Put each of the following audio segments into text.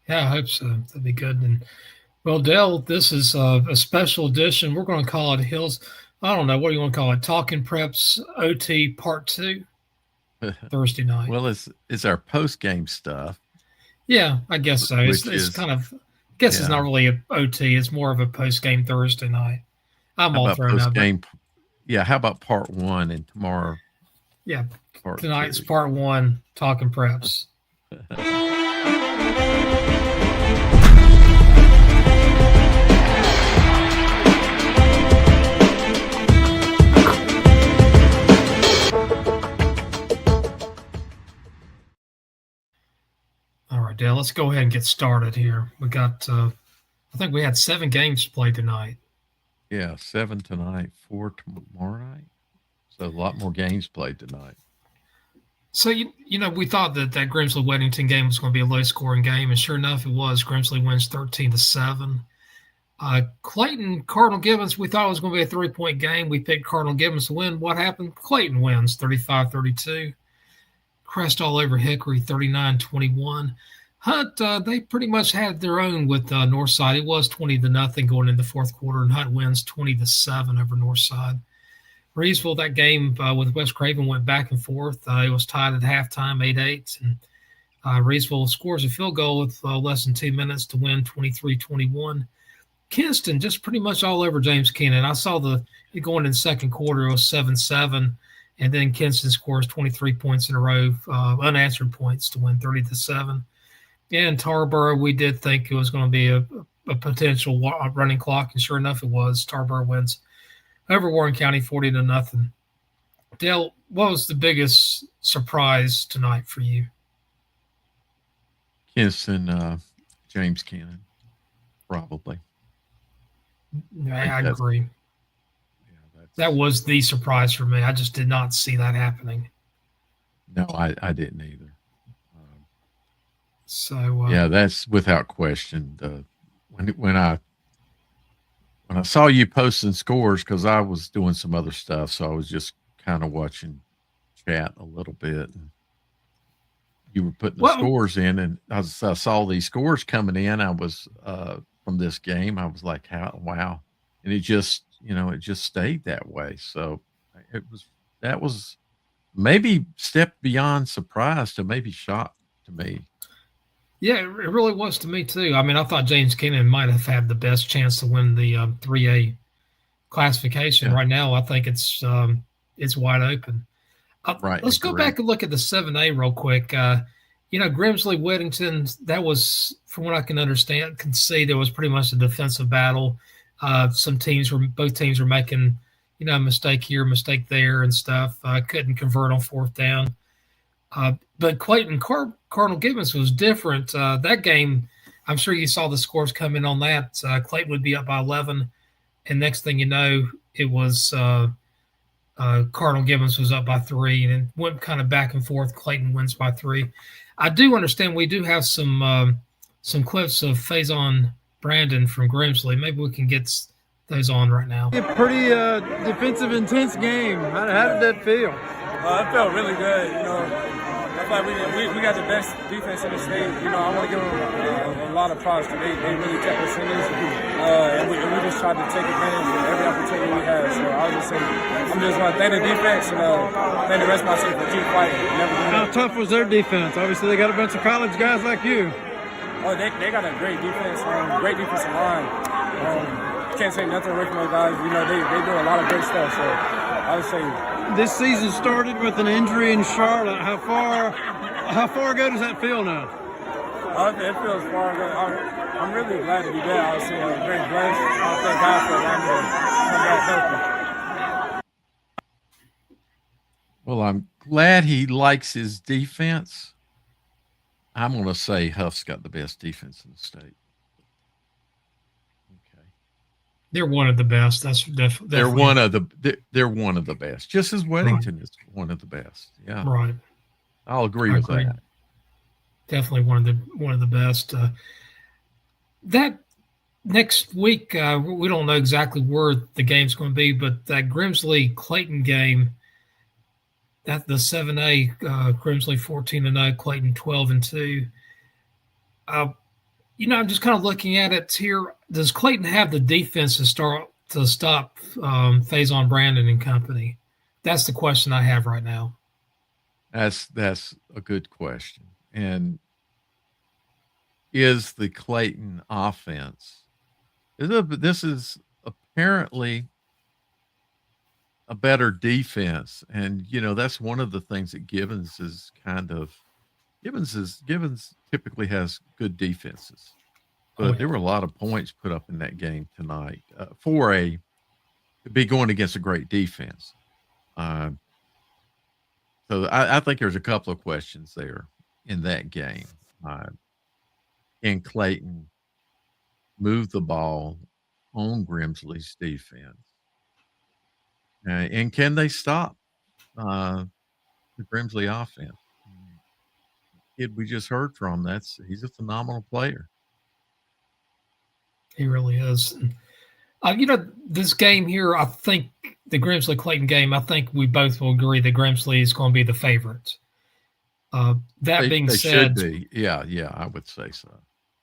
Yeah, I hope so. That'd be good. And well, Dale, this is a special edition. We're going to call it Hills. I don't know what do you want to call it. Talking Preps OT Part Two, Thursday night. Well, it's our post game stuff, Yeah, I guess so. which It's is kind of. I guess it's yeah. not really a OT. It's more of a post game Thursday night. I'm How all about thrown post out, but game? Yeah, how about part one and tomorrow yeah, part tonight's two? Part One. Talking Preps. All right, Dale. Let's go ahead and get started here. We got. I think we had 7 games played tonight. Yeah, 7 tonight, 4 tomorrow night. So a lot more games played tonight. So we thought that Grimsley Weddington game was going to be a low scoring game, and sure enough, it was. Grimsley wins 13-7. Clayton Cardinal Gibbons, we thought it was going to be a 3-point game. We picked Cardinal Gibbons to win. What happened? Clayton wins 35-32. Crest all over Hickory 39-21. Hunt, they pretty much had their own with Northside. It was 20-0 going into the fourth quarter, and Hunt wins 20-7 over Northside. Reevesville, that game with West Craven went back and forth. It was tied at halftime, 8-8. And Reevesville scores a field goal with less than 2 minutes to win 23-21. Kinston just pretty much all over James Keenan. I saw it going in the second quarter. It was 7-7. And then Kinston scores 23 points in a row, unanswered points to win 30-7. And Tarboro, we did think it was going to be a potential running clock, and sure enough, it was. Tarboro wins over Warren County 40-0. Dale, what was the biggest surprise tonight for you? Kinston, James Cannon, probably. I agree. Yeah, that was the surprise for me. I just did not see that happening. No, I didn't either. So yeah, that's without question. When I saw you posting scores, because I was doing some other stuff, so I was just kind of watching chat a little bit. And you were putting the scores in, and I saw these scores coming in. I was from this game. I was like, wow. And it just stayed that way. So that was maybe step beyond surprise to maybe shock to me. Yeah, it really was to me too. I mean, I thought James Keenan might have had the best chance to win the 3A classification. Yeah. Right now, I think it's wide open. Right. Let's go back and look at the 7A real quick. Grimsley Weddington, that was, from what I can see, there was pretty much a defensive battle. Both teams were making, a mistake here, mistake there and stuff. Couldn't convert on fourth down. But Clayton Cardinal Gibbons was different. That game, I'm sure you saw the scores come in on that. Clayton would be up by 11, and next thing you know, it was Cardinal Gibbons was up by 3, and it went kind of back and forth. Clayton wins by 3. I do understand we do have some clips of Faison Brandon from Grimsley. Maybe we can get those on right now. A pretty defensive intense game. How did that feel? It felt really good. I feel like we got the best defense in the state. I want to give them a lot of props. They really kept us in this, and we just tried to take advantage of every opportunity we had. So I was just saying, I'm just going to thank the defense and thank the rest of my team for keep fighting. How tough was their defense? Obviously, they got a bunch of college guys like you. Oh, they got a great defense, great defensive line. Can't say nothing away from those guys. They do a lot of great stuff. So I would say. This season started with an injury in Charlotte. How far ago does that feel now? It feels far ago. I'm really glad to be there. I was very blessed. I thank God for allowing me to come back healthy. Well, I'm glad he likes his defense. I'm going to say Huff's got the best defense in the state. They're one of the best. That's definitely. They're one of the best. Just as Weddington is one of the best. Yeah. Right. I'll agree with that. Definitely one of the best. That next week, we don't know exactly where the game's going to be, but that Grimsley Clayton game, that the 7A Grimsley 14-0, Clayton 12-2. I'm just kind of looking at it here. Does Clayton have the defense to stop Faison Brandon and company? That's the question I have right now. That's a good question. And is the Clayton offense? This is apparently a better defense, and that's one of the things that Gibbons typically has good defenses, but there were a lot of points put up in that game tonight to be going against a great defense. So I think there's a couple of questions there in that game. Can Clayton move the ball on Grimsley's defense? And can they stop the Grimsley offense? The kid we just heard from, he's a phenomenal player. He really is. This game here, I think the Grimsley-Clayton game, I think we both will agree that Grimsley is going to be the favorite. They should be. Yeah, I would say so.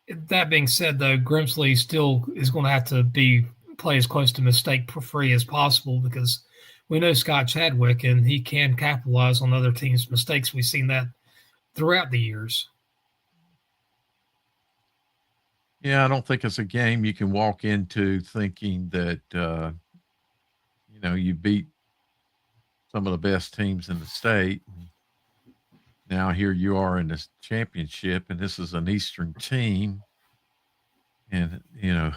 That being said, though, Grimsley still is going to have to play as close to mistake-free as possible because we know Scott Chadwick, and he can capitalize on other teams' mistakes. We've seen that throughout the years. Yeah, I don't think it's a game you can walk into thinking that, you beat some of the best teams in the state. Now here you are in this championship, and this is an Eastern team. And,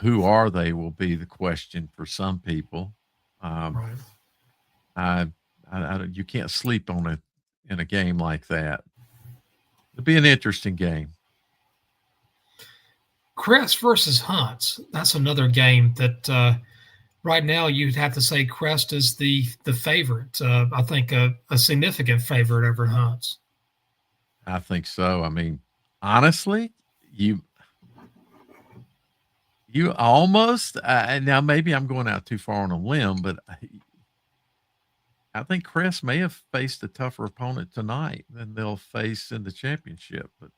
who are they will be the question for some people. Right. You can't sleep on it in a game like that. It'll be an interesting game. Crest versus Hunts. That's another game that right now you'd have to say Crest is the favorite. I think a significant favorite over Hunts. I think so. I mean, honestly, you almost now maybe I'm going out too far on a limb, but I think Crest may have faced a tougher opponent tonight than they'll face in the championship. But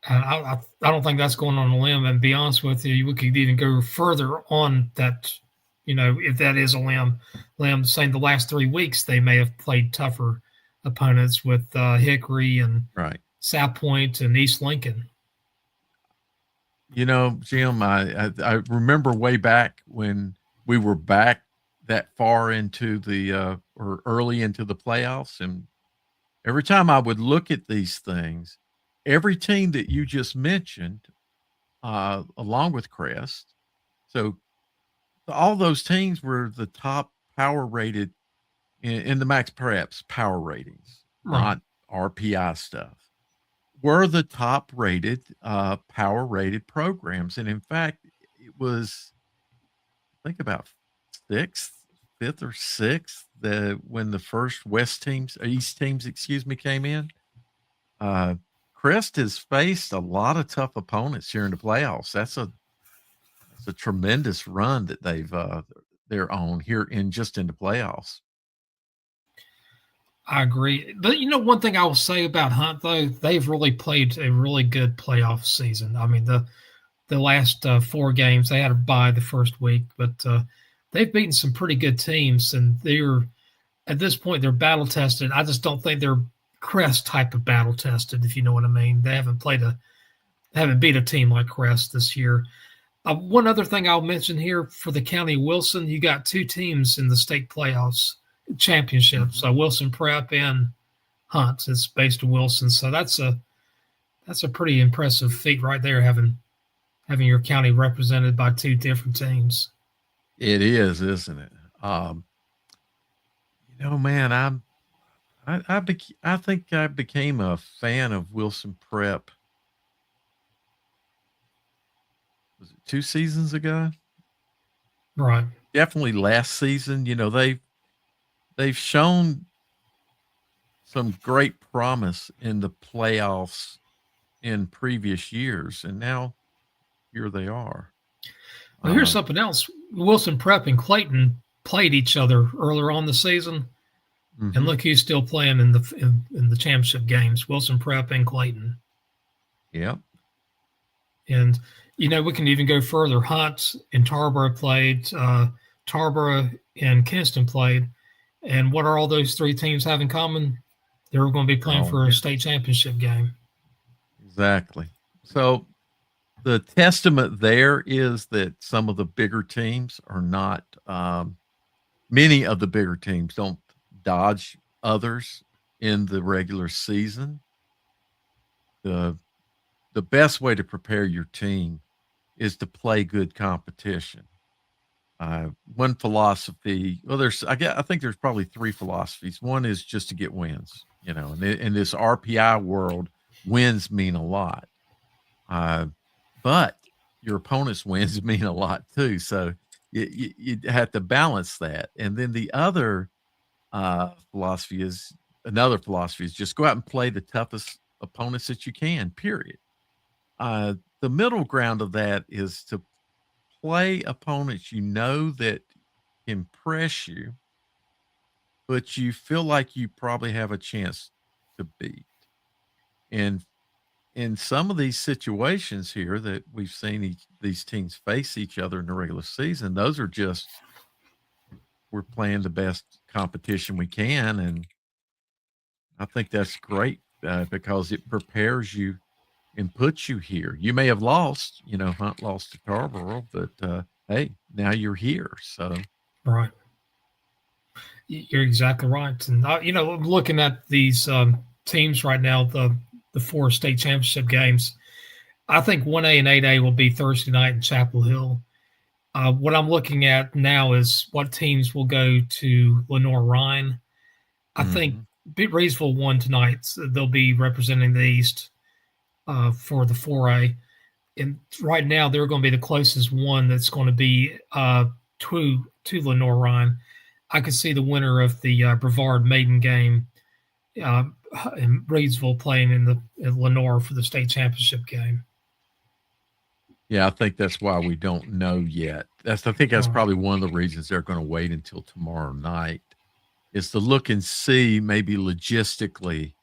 I don't think that's going on a limb. And to be honest with you, we could even go further on that. If that is a limb, saying the last 3 weeks they may have played tougher opponents with Hickory and South Point and East Lincoln. Jim, I remember way back when we were back that far into or early into the playoffs, and every time I would look at these things, every team that you just mentioned, along with Crest, so all those teams were the top power rated in the Max Preps power ratings, not RPI stuff, were the top rated power rated programs. And in fact, it was, I think, about fifth or sixth when the first East teams came in. Crest has faced a lot of tough opponents here in the playoffs. That's a tremendous run that they're on here in the playoffs. I agree. But one thing I will say about Hunt, though, they've really played a really good playoff season. I mean, the last 4 games, they had a bye the first week, but they've beaten some pretty good teams, and at this point, they're battle tested. I just don't think they're Crest type of battle tested, if you know what I mean. They haven't beat a team like Crest this year. One other thing I'll mention here for the County of Wilson, you got 2 teams in the state playoffs championships. So Wilson Prep and Hunt. It's based in Wilson. So that's a pretty impressive feat right there, having your county represented by 2 different teams. It is, isn't it? Man, I think I became a fan of Wilson Prep. Was it 2 seasons ago? Right. Definitely last season. They've shown some great promise in the playoffs in previous years, and now here they are. Well, here's something else. Wilson Prep and Clayton played each other earlier on the season, and look who's still playing in the championship games: Wilson Prep and Clayton. Yeah, And, we can even go further. Hunt and Tarboro played, Tarboro and Kinston played. And what are all those three teams have in common? They're going to be playing for a state championship game. Exactly. So the testament there is that some of the bigger teams are not, many of the bigger teams don't dodge others in the regular season. The best way to prepare your team is to play good competition. One philosophy, well, I think there's probably three philosophies. One is just to get wins, and in this RPI world, wins mean a lot. But your opponent's wins mean a lot too. So you have to balance that. And then the other philosophy is just go out and play the toughest opponents that you can, period. The middle ground of that is to play opponents that impress you, but you feel like you probably have a chance to beat. And in some of these situations here that we've seen these teams face each other in the regular season, those are just, we're playing the best competition we can. And I think that's great because it prepares you and puts you here. You may have lost, Hunt lost to Tarboro, but hey, now you're here. So, right. You're exactly right. And, looking at these teams right now, the four state championship games, I think 1A and 8A will be Thursday night in Chapel Hill. What I'm looking at now is what teams will go to Lenore-Rhine. I think Reedsville won tonight. So they'll be representing the East for the 4A. And right now, they're going to be the closest one that's going to be to Lenore-Rhine. I could see the winner of the Brevard Maiden game in Reedsville playing in Lenore for the state championship game. Yeah, I think that's why we don't know yet. I think that's probably one of the reasons they're going to wait until tomorrow night, is to look and see maybe logistically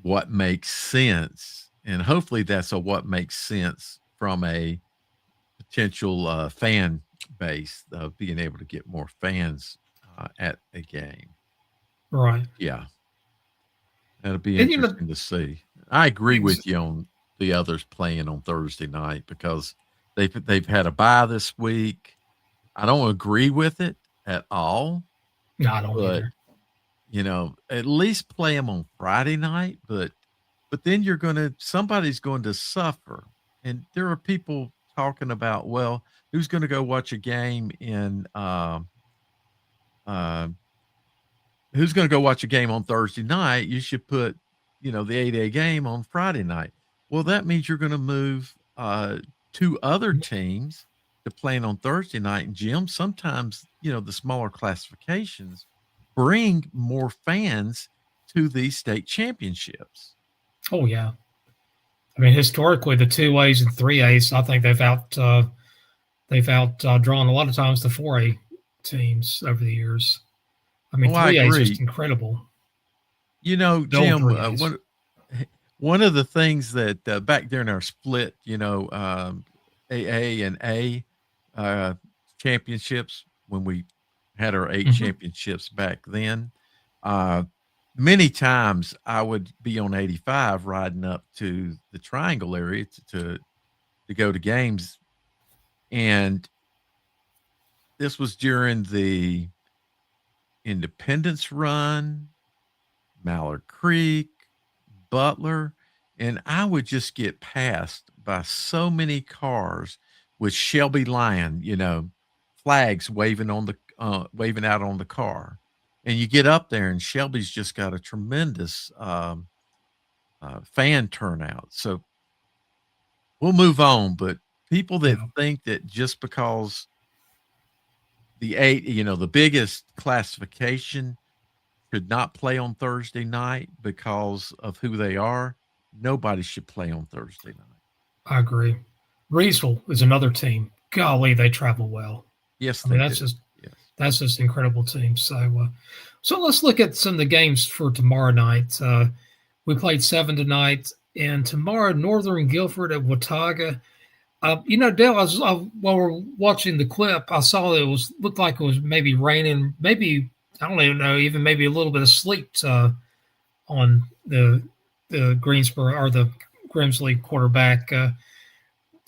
what makes sense. And hopefully that's what makes sense from a potential fan base of being able to get more fans at a game. Right. Yeah. That'll be interesting to see. I agree with you on the others playing on Thursday night because they've had a bye this week. I don't agree with it at all. No, I don't either. At least play them on Friday night, but then somebody's going to suffer. And there are people talking about, well, who's going to go watch a game who's going to go watch a game on Thursday night? You should put, the 8A game on Friday night. Well, that means you're going to move two other teams to playing on Thursday night. And Jim, sometimes, the smaller classifications bring more fans to these state championships. Oh, yeah. I mean, historically, the 2As and 3As, I think they've outdrawn a lot of times the 4A teams over the years. I mean, 3A is just incredible. Jim, one of the things that back there in our split, AA and A championships, when we had our 8 championships back then, many times I would be on 85 riding up to the Triangle area to go to games. And this was during the Independence Run, Mallard Creek, Butler, and I would just get passed by so many cars with Shelby Lion, flags waving out on the car. And you get up there and Shelby's just got a tremendous fan turnout. So we'll move on, but people that think that just because the 8, the biggest classification should not play on Thursday night because of who they are, nobody should play on Thursday night. I agree. Reedsville is another team. Golly, they travel well. Yes, that's just an incredible team. So let's look at some of the games for tomorrow night. We played 7 tonight. And tomorrow, Northern Guilford at Watauga. Dale, while we're watching the clip, I saw that it looked like it was maybe raining. Maybe I don't even know, even maybe a little bit of sleet on the Greensboro or the Grimsley quarterback.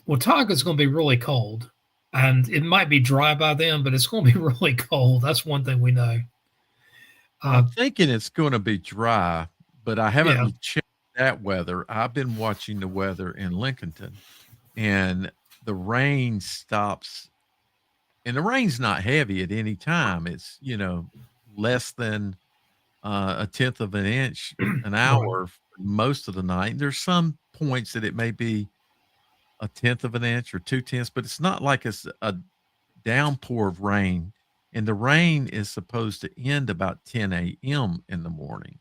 Watauga is going to be really cold, and it might be dry by then, but it's going to be really cold. That's one thing we know. I'm thinking it's going to be dry, but I haven't checked that weather. I've been watching the weather in Lincolnton, and the rain stops, and the rain's not heavy at any time. It's less than a tenth of an inch an hour for most of the night. There's some points that it may be a tenth of an inch or 2/10, but it's not like it's a downpour of rain. And the rain is supposed to end about 10 a.m. in the morning.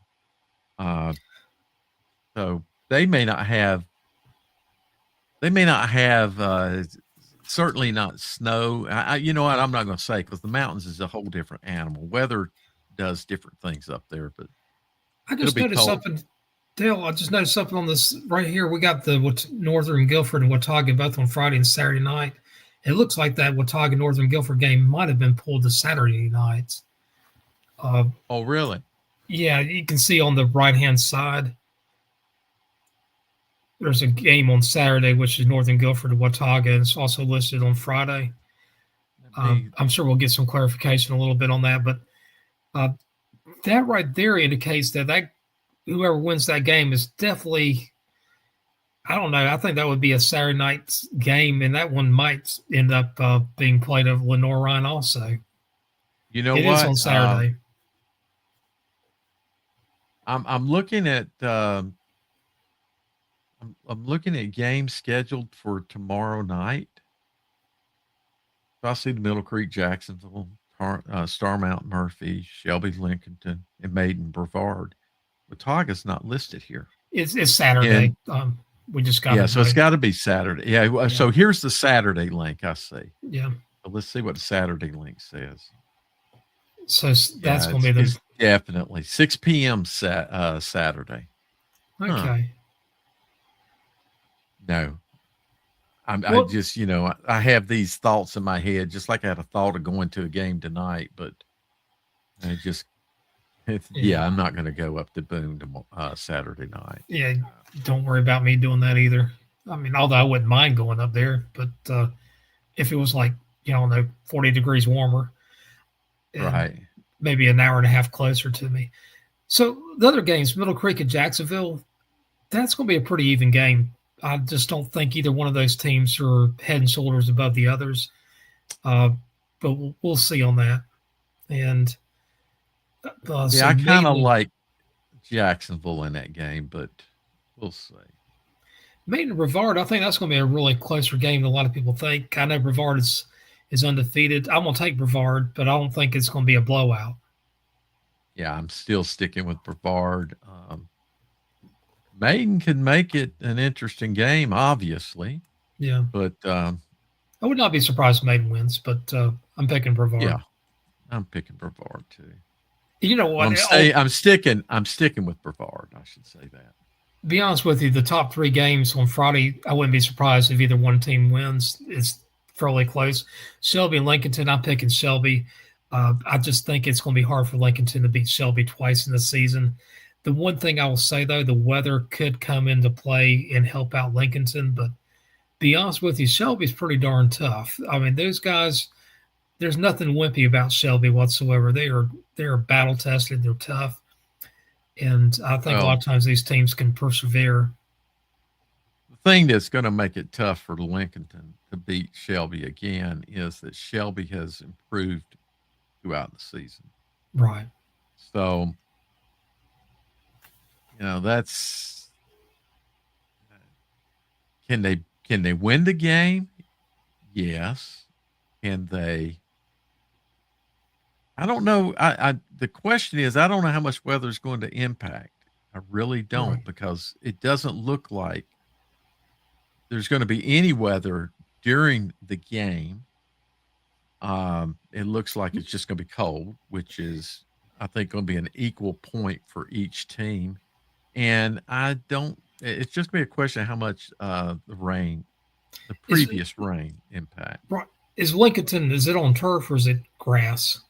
So they may not have certainly not snow. You know what? I'm not going to say, because the mountains is a whole different animal. Weather does different things up there, but I just noticed something, Dale. I just noticed something on this right here. We got the Northern Guilford and Watauga both on Friday and Saturday night. It looks like that Watauga Northern Guilford game might have been pulled to Saturday nights. Oh, really? Yeah, you can see on the right-hand side, there's a game on Saturday, which is Northern Guilford and Watauga, and it's also listed on Friday. I'm sure we'll get some clarification a little bit on that, but that right there indicates that whoever wins that game is definitely, I don't know, I think that would be a Saturday night game, and that one might end up being played at Lenore Ryan also. You know what? It is on Saturday. I'm looking at I'm looking at games scheduled for tomorrow night. So I see the Middle Creek, Jacksonville, Starmount, Murphy, Shelby, Lincolnton, and Maiden, Brevard. Watauga's not listed here. It's Saturday. We just got so it's got to be Saturday. Yeah. So here's the Saturday link. I see. Yeah. So let's see what the Saturday link says. So that's going to be it's definitely 6 p.m. Saturday. Okay. No. I just, I have these thoughts in my head, just like I had a thought of going to a game tonight, but I just, I'm not going to go up to Boone Saturday night. Yeah, don't worry about me doing that either. I mean, although I wouldn't mind going up there, but if it was like, 40 degrees warmer, right, maybe an hour and a half closer to me. So the other games, Middle Creek and Jacksonville, that's going to be a pretty even game. I just don't think either one of those teams are head and shoulders above the others. But we'll see on that. And I kind of like Jacksonville in that game, but we'll see. Maiden Brevard, I think that's going to be a really closer game than a lot of people think. I know Brevard is undefeated. I'm going to take Brevard, but I don't think it's going to be a blowout. Yeah, I'm still sticking with Brevard. Maiden can make it an interesting game, obviously. Yeah. But I would not be surprised if Maiden wins, but I'm picking Brevard. Yeah, I'm picking Brevard too. You know what? I'm sticking with Brevard. I should say that. Be honest with you, the top three games on Friday, I wouldn't be surprised if either one team wins. It's fairly close. Shelby and Lincolnton, I'm picking Shelby. I just think it's going to be hard for Lincolnton to beat Shelby twice in the season. The one thing I will say, though, the weather could come into play and help out Lincolnton. But be honest with you, Shelby's pretty darn tough. I mean, those guys, there's nothing wimpy about Shelby whatsoever. They are battle tested. They're tough. And I think a lot of times these teams can persevere. The thing that's going to make it tough for Lincolnton to beat Shelby again is that Shelby has improved throughout the season. Right. So, that's can they win the game? Yes. Can they? I don't know. The question is, I don't know how much weather is going to impact. I really don't, Right. because it doesn't look like there's going to be any weather during the game. It looks like it's just going to be cold, which is, I think, going to be an equal point for each team. And I don't it's just be a question of how much the Is previous rain impact. is Lincolnton? Is it on turf or is it grass?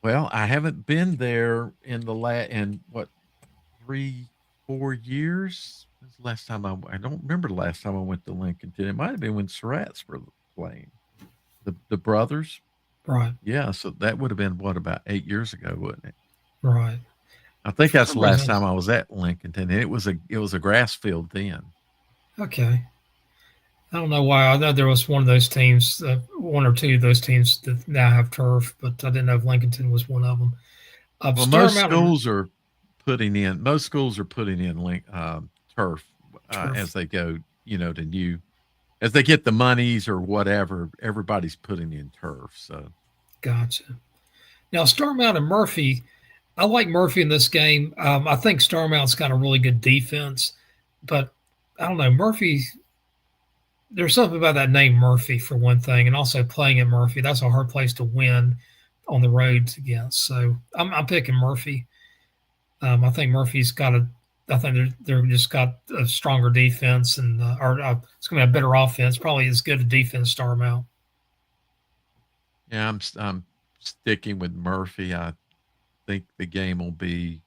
Well, I haven't been there in in what 3 4 years. When's the last time I don't remember the last time I went to Lincolnton. It might have been when Surratt's were playing. The brothers. Right, Yeah, so that would have been what, about 8 years ago, wouldn't it? right. I think For that's the some last reason, time I was at Lincolnton, and it was a grass field then. okay. I don't know why. I know there was one of those teams, one or two of those teams that now have turf, but I didn't know if Lincolnton was one of them. Well, Star Mountain most schools are putting in turf as turf. they go, to new as they get the monies or whatever. Everybody's putting in turf. So Gotcha. Now, Star Mountain Murphy, I like Murphy in this game. I think Star Mountain's got a really good defense, but I don't know. Murphy, there's something about that name Murphy for one thing, and also playing at Murphy. That's a hard place to win on the roads against. So I'm picking Murphy. I think Murphy's got a. I think they're just got a stronger defense, and or it's going to be a better offense. Probably as good a defense. Star Mountain. yeah, I'm sticking with Murphy. I think the game will be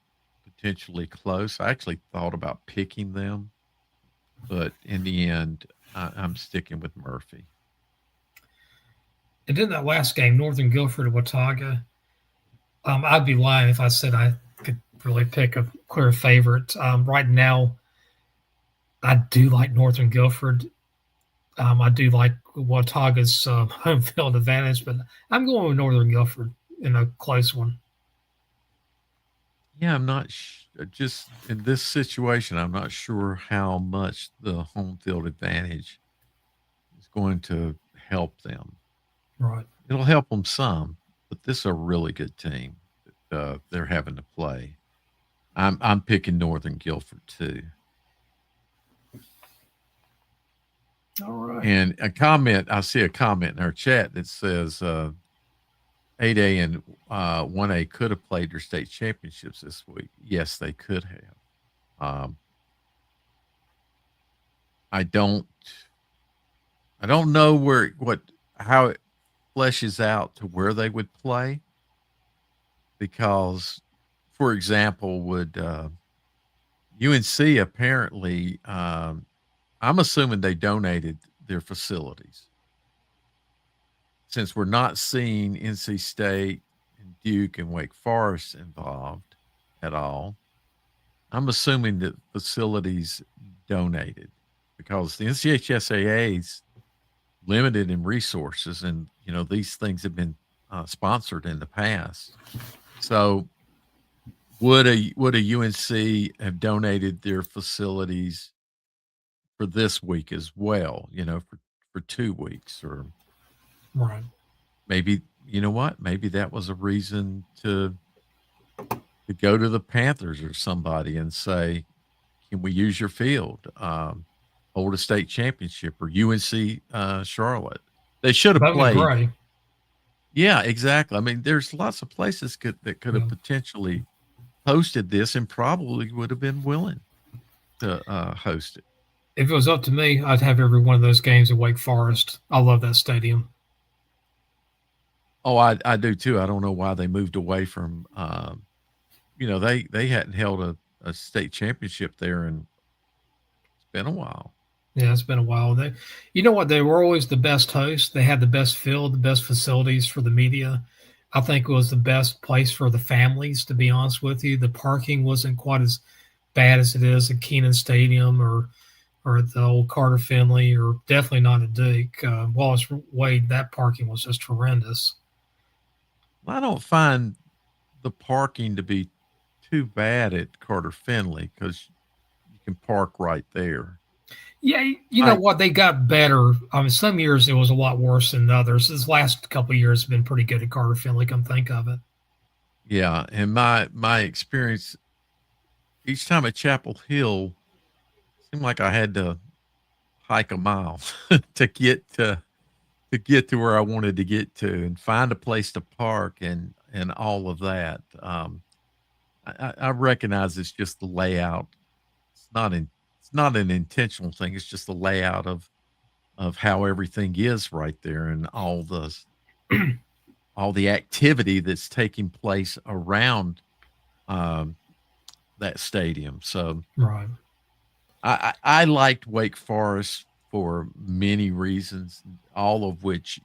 potentially close. I actually thought about picking them, but in the end, I'm sticking with Murphy. And then that last game, Northern Guilford and Watauga. I'd be lying if I said I could really pick a clear favorite. Right now, I do like Northern Guilford. I do like Watauga's home field advantage, but I'm going with Northern Guilford in a close one. Yeah, I'm not just in this situation. I'm not sure how much the home field advantage is going to help them. Right. It'll help them some, but this is a really good team that they're having to play. I'm picking Northern Guilford too. All right. And I see a comment in our chat that says 8A and 1A could have played their state championships this week. Yes, they could have. Um, I don't know how it fleshes out to where they would play, because, for example, would UNC apparently, I'm assuming they donated their facilities, since we're not seeing NC State and Duke and Wake Forest involved at all. I'm assuming that facilities donated, because the NCHSAA's limited in resources, and these things have been sponsored in the past. So would a UNC have donated their facilities for this week as well? For 2 weeks, or Right. maybe what? Maybe that was a reason to go to the Panthers or somebody and say, "Can we use your field? Hold a state championship," or UNC Charlotte. They should have That'd be played. great. Yeah, exactly. I mean, there's lots of places that could have Yeah. potentially hosted this and probably would have been willing to host it. If it was up to me, I'd have every one of those games at Wake Forest. I love that stadium. Oh, I do too. I don't know why they moved away from. They hadn't held a state championship there, and it's been a while. Yeah, it's been a while. You know what? They were always the best host. They had the best field, the best facilities for the media. I think it was the best place for the families, to be honest with you. The parking wasn't quite as bad as it is at Kenan Stadium or at the old Carter Finley, or definitely not at Duke. Wallace Wade, that parking was just horrendous. I don't find the parking to be too bad at Carter Finley, because you can park right there. Yeah, you know what? They got better. I mean, some years it was a lot worse than others. This last couple of years have been pretty good at Carter Finley, come think of it. Yeah, and my experience each time at Chapel Hill seemed like I had to hike a mile to get to where I wanted to get to, and find a place to park, and all of that. I recognize it's just the layout. It's it's not an intentional thing. It's just the layout of how everything is right there and all the activity that's taking place around um, that stadium. So Right. I liked Wake Forest for many reasons, all of which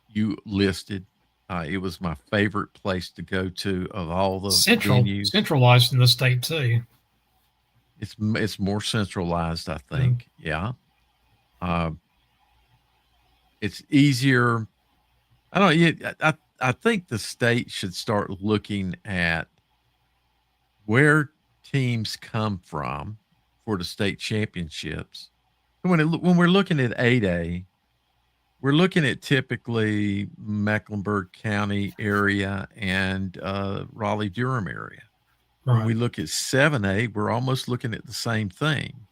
you listed. It was my favorite place to go to of all the venues. Centralized in the state too. It's more centralized, I Yeah. think. Yeah, uh, it's easier. I don't. Yeah, I think the state should start looking at where teams come from for the state championships. When we're looking at 8A, we're looking at typically Mecklenburg County area and Raleigh Durham area. When Right. we look at 7A, we're almost looking at the same thing.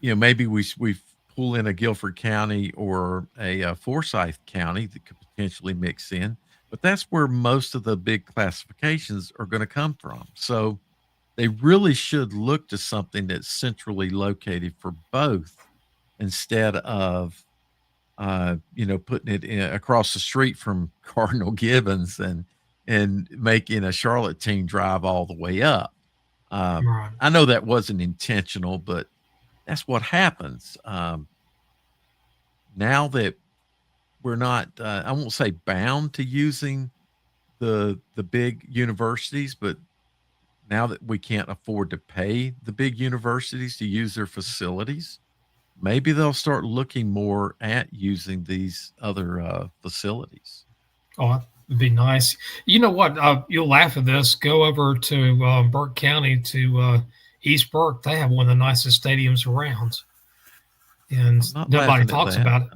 Maybe we pull in a Guilford County or a Forsyth County that could potentially mix in, but that's where most of the big classifications are going to come from. So they really should look to something that's centrally located for both instead of putting it across the street from Cardinal Gibbons and making a Charlotte team drive all the way up. Right. I know that wasn't intentional, but that's what happens. Now that we're not, I won't say bound to using the big universities, but now that we can't afford to pay the big universities to use their facilities, maybe they'll start looking more at using these other facilities. Oh, it'd be nice. You know what? You'll laugh at this. Go over to Burke County to East Burke. They have one of the nicest stadiums around, and I'm not nobody laughing at talks that. about it.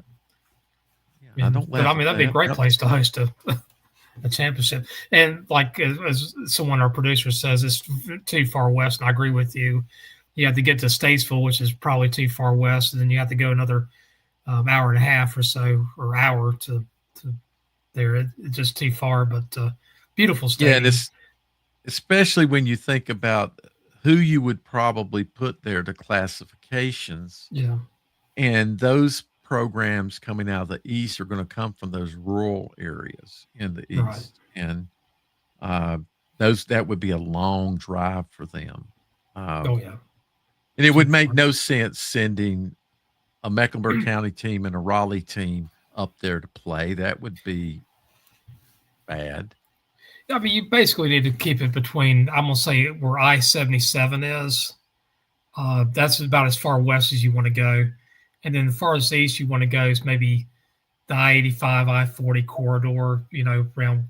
Yeah, I don't But I laugh mean, at that'd be a that. great Yep. place to host a championship. And like as someone our producer says, it's too far west. And I agree with you. You have to get to Statesville, which is probably too far west, and then you have to go another hour and a half or so, or hour to there. It's just too far, but beautiful Yeah, and stadium. especially when you think about who you would probably put there to classifications, Yeah, and those programs coming out of the east are going to come from those rural areas in the right. east, and uh, those that would be a long drive for them. Uh, Oh yeah, and it too would make far. no sense sending a Mecklenburg County team and a Raleigh team up there to play. That would be bad. I mean, you basically need to keep it between. I'm gonna say where I-77 is. That's about as far west as you want to go, and then the farthest east you want to go is maybe the I-85, I-40 corridor. Around.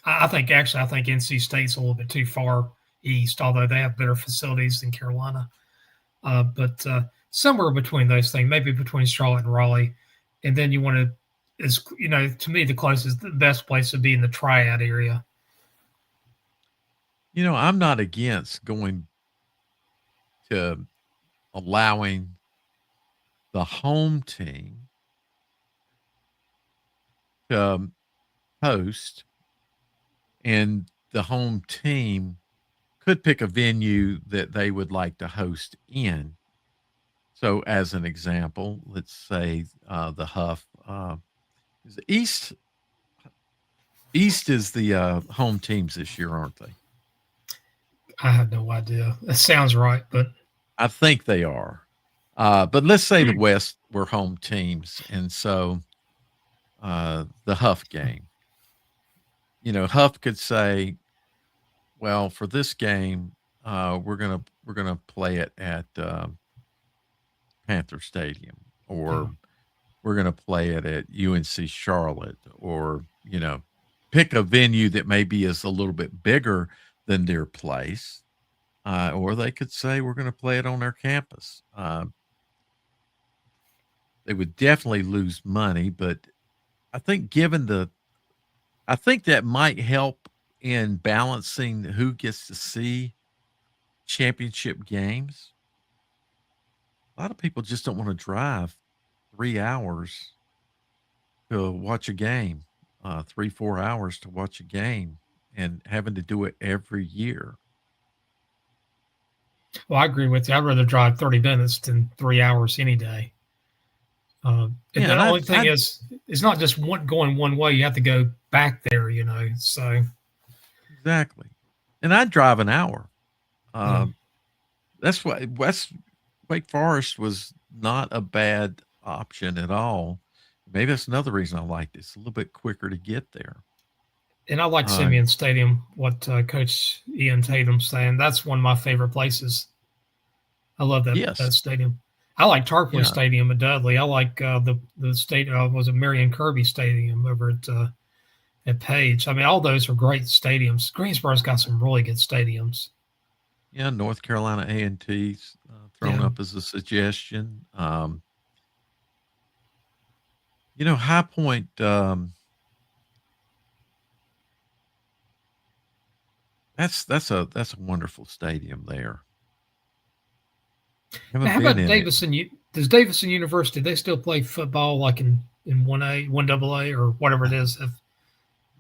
I think NC State's a little bit too far east, although they have better facilities than Carolina. But somewhere between those things, maybe between Charlotte and Raleigh, and then you want to. Is to me the closest, the best place would be in the Triad area. I'm not against going to allowing the home team to host, and the home team could pick a venue that they would like to host in. So, as an example, let's say the Huff is the East is the home teams this year, aren't they? I have no idea. That sounds right, but I think they are. But let's say the West were home teams, and so the Huff game. Huff could say, "Well, for this game, we're gonna play it at Panther Stadium, yeah, or we're gonna play it at UNC Charlotte, or pick a venue that maybe is a little bit bigger than their place." Or they could say we're going to play it on their campus. They would definitely lose money, but I think I think that might help in balancing who gets to see championship games. A lot of people just don't want to drive 3 hours to watch a game, 3, 4 hours to watch a game, and having to do it every year. Well, I agree with you. I'd rather drive 30 minutes than 3 hours any day. And Yeah, the and only thing is, it's not just going one way. You have to go back there, So, exactly. And I'd drive an hour. yeah. That's why Wake Forest was not a bad option at all. Maybe that's another reason I liked it. It's a little bit quicker to get there. And I like Uh, Simeon Stadium, what Coach Ian Tatum's saying. That's one of my favorite places. I love that yes, stadium. I like Tarpley yeah, Stadium at Dudley. I like the state was it Marion Kirby Stadium over at Page. I mean, all those are great stadiums. Greensboro's got some really good stadiums. yeah. North Carolina A&T's thrown Yeah. up as a suggestion. High Point. That's a wonderful stadium there. Now, Haven't how been about in it. Davidson? Does Davidson University, they still play football like in 1A, 1AA, or whatever it is?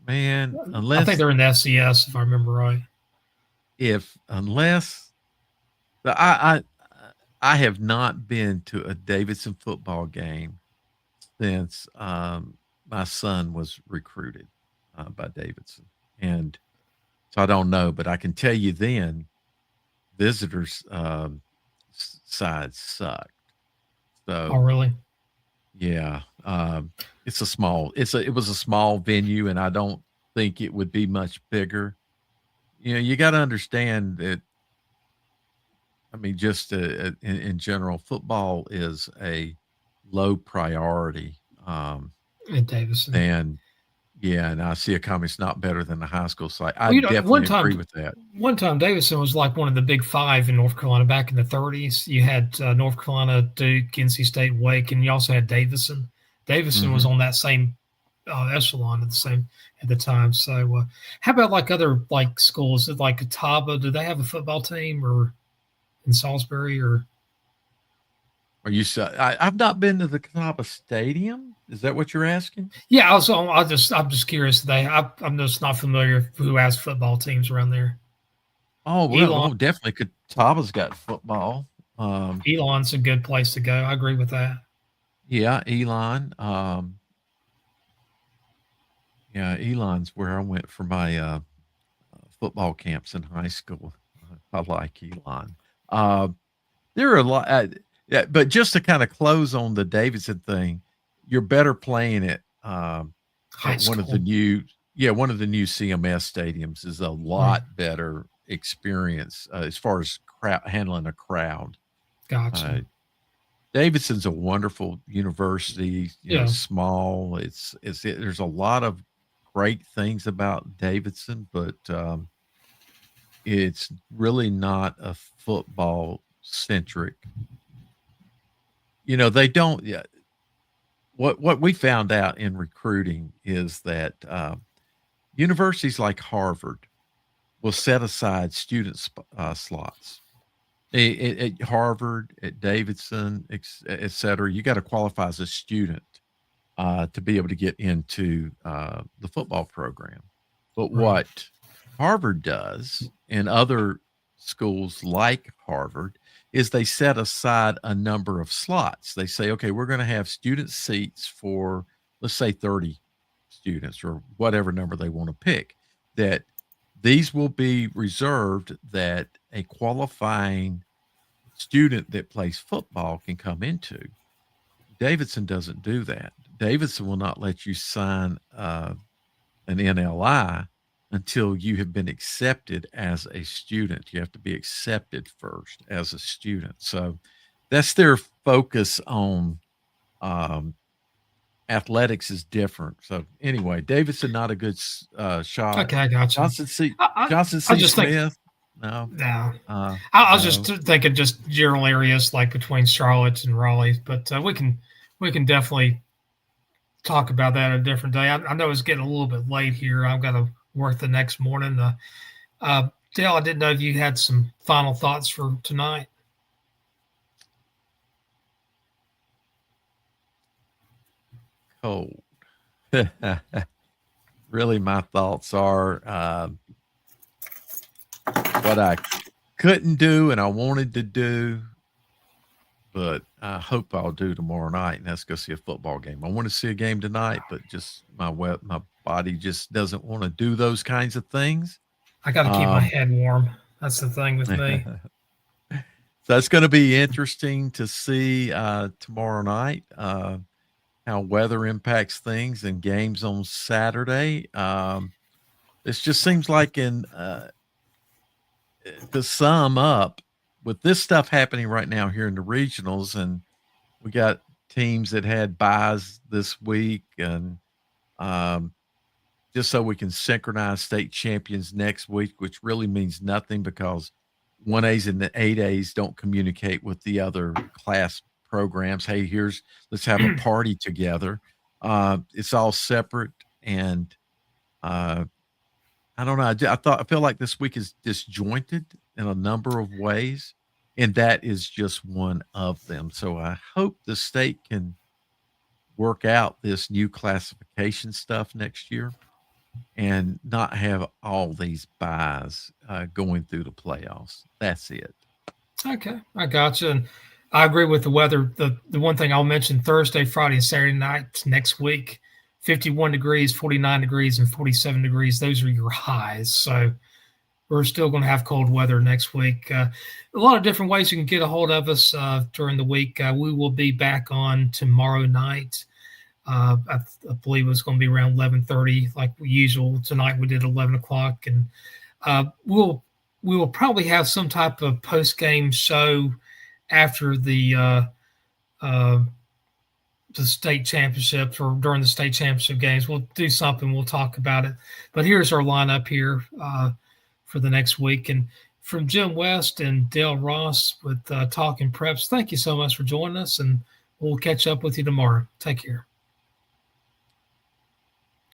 Man, I think they're in the FCS, if I remember right. unless I have not been to a Davidson football game since my son was recruited by Davidson, and so I don't know, but I can tell you then visitors side sucked. Oh, So really? yeah, it was a small venue, and I don't think it would be much bigger. You got to understand that. I mean, just in general, football is a low priority. At Davidson. And yeah, and I see a comment's not better than the high school site. I Well, definitely agree with that. one time Davidson was like one of the big five in North Carolina back in the 30s. You had North Carolina, Duke, NC State, Wake, and you also had Davidson. Davidson was Hmm. on that same echelon at the time. So, how about like other like schools like Catawba? Do they have a football team or in Salisbury or? I've not been to the Catawba Stadium. Is that what you're asking? Yeah, I'm just curious. I'm just not familiar who has football teams around there. Oh well, Elon, oh definitely. Catawba's got football. Elon's a good place to go. I agree with that. Yeah, Elon. Yeah, Elon's where I went for my football camps in high school. I like Elon. Uh, there are a lot, yeah, but just to kind of close on the Davidson thing, you're better playing it High at school. one of the new CMS stadiums is a Right. lot better experience as far as handling a crowd. Uh, Gotcha. Davidson's a wonderful university, Yeah. small. There's a lot of great things about Davidson, but it's really not a football centric. They don't. Yeah, what we found out in recruiting is that universities like Harvard will set aside slots. At Harvard, at Davidson, et cetera, you got to qualify as a student to be able to get into the football program. But Right. what Harvard does, and other schools like Harvard, is they set aside a number of slots. They say, okay, we're going to have student seats for, let's say, 30 students or whatever number they want to pick, that these will be reserved that a qualifying student that plays football can come into. Davidson doesn't do that. Davidson will not let you sign an NLI until you have been accepted as a student. You have to be accepted first as a student. So that's their focus on athletics is different. So anyway, Davidson not a good shot. Okay, I got you. Johnson I C. just think Smith. No. no. I was No. just thinking just general areas like between Charlotte and Raleigh, but we can definitely talk about that a different day. I know it's getting a little bit late here. I've got to work the next morning. Dale, I didn't know if you had some final thoughts for tonight. Cold. Really, my thoughts are what I couldn't do and I wanted to do, but I hope I'll do tomorrow night, and that's go see a football game. I want to see a game tonight, but just my body just doesn't want to do those kinds of things. I got to keep my head warm. That's the thing with me. So it's going to be interesting to see tomorrow night how weather impacts things and games on Saturday. This just seems like to sum up, with this stuff happening right now here in the regionals, and we got teams that had buys this week, and just so we can synchronize state champions next week, which really means nothing because 1As and the 8As don't communicate with the other class programs. Hey, let's have a party together. It's all separate, and I don't know. I feel like this week is disjointed in a number of ways, and that is just one of them. So I hope the state can work out this new classification stuff next year and not have all these buys going through the playoffs. That's it. Okay, I got you. And I agree with the weather. The one thing I'll mention, Thursday, Friday, and Saturday night next week, 51 degrees, 49 degrees, and 47 degrees. Those are your highs. So we're still going to have cold weather next week. A lot of different ways you can get a hold of us during the week. We will be back on tomorrow night. I believe it's going to be around 11:30, like usual. Tonight we did 11 o'clock, and we will probably have some type of post-game show after the state championships or during the state championship games. We'll do something. We'll talk about it. But here's our lineup here for the next week. And from Jim West and Dale Ross with Talking Preps, thank you so much for joining us, and we'll catch up with you tomorrow. Take care.